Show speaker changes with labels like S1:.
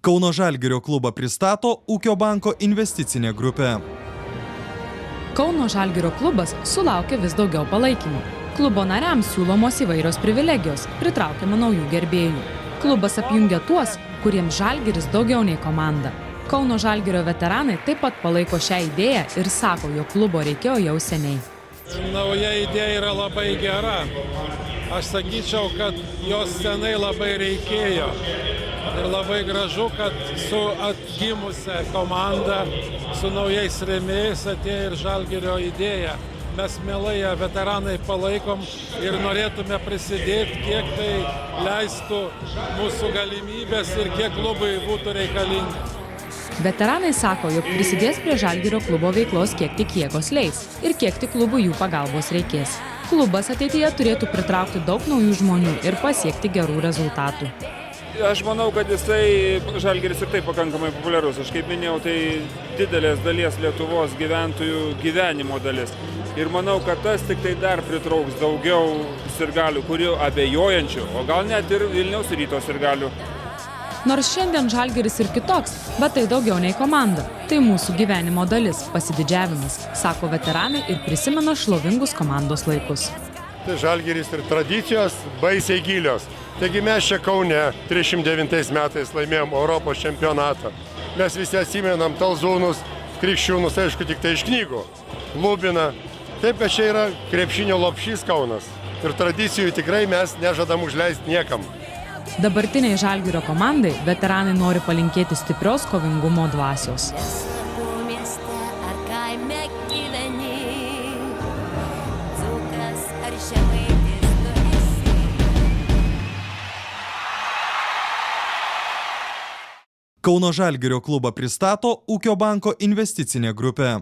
S1: Kauno Žalgirio klubą pristato Ūkio banko investicinė grupė.
S2: Kauno Žalgirio klubas sulaukia vis daugiau palaikymo. Klubo nariams siūlomos įvairios privilegijos, pritraukiama naujų gerbėjų. Klubas apjungia tuos, kuriems Žalgiris daugiau nei komanda. Kauno Žalgirio veteranai taip pat palaiko šią idėją ir sako, jog klubo reikėjo jau seniai.
S3: Nauja idėja yra labai gera. Aš sakyčiau, kad jos senai labai reikėjo. Ir labai gražu, kad su atgimusia komanda, su naujais rėmėjais atėjo ir Žalgirio idėja. Mes mielai ją veteranai palaikom ir norėtume prisidėti, kiek tai leistų mūsų galimybės ir kiek klubui būtų reikalinga.
S2: Veteranai sako, jog prisidės prie Žalgirio klubo veiklos kiek tik jėgos leis ir kiek tik klubui jų pagalbos reikės. Klubas ateityje turėtų pritraukti daug naujų žmonių ir pasiekti gerų rezultatų.
S4: Aš manau, kad jisai Žalgiris ir taip pakankamai populiarus. Aš kaip minėjau, tai didelės dalies Lietuvos gyventojų gyvenimo dalis. Ir manau, kad tas tik tai dar pritrauks daugiau sirgalių, kurių abejojančių, o gal net ir Vilniaus Ryto sirgalių.
S2: Nors šiandien Žalgiris ir kitoks, bet tai daugiau nei komanda. Tai mūsų gyvenimo dalis, pasididžiavimas, sako veteranai ir prisimena šlovingus komandos laikus.
S5: Tai Žalgiris ir tradicijos baisiai gilios. Taigi mes čia Kaune 309 metais laimėjom Europos čempionatą. Mes visi atsimenam Talzūnus, Krikščiūnus, aišku, tik tai iš knygų. Lubiną. Taip, kad čia yra krepšinio lopšys Kaunas. Ir tradicijų tikrai mes nežadam užleisti niekam.
S2: Dabartiniai Žalgirio komandai veteranai nori palinkėti stiprios kovingumo dvasios.
S1: Kauno Žalgirio klubą pristato Ūkio banko investicinė grupė.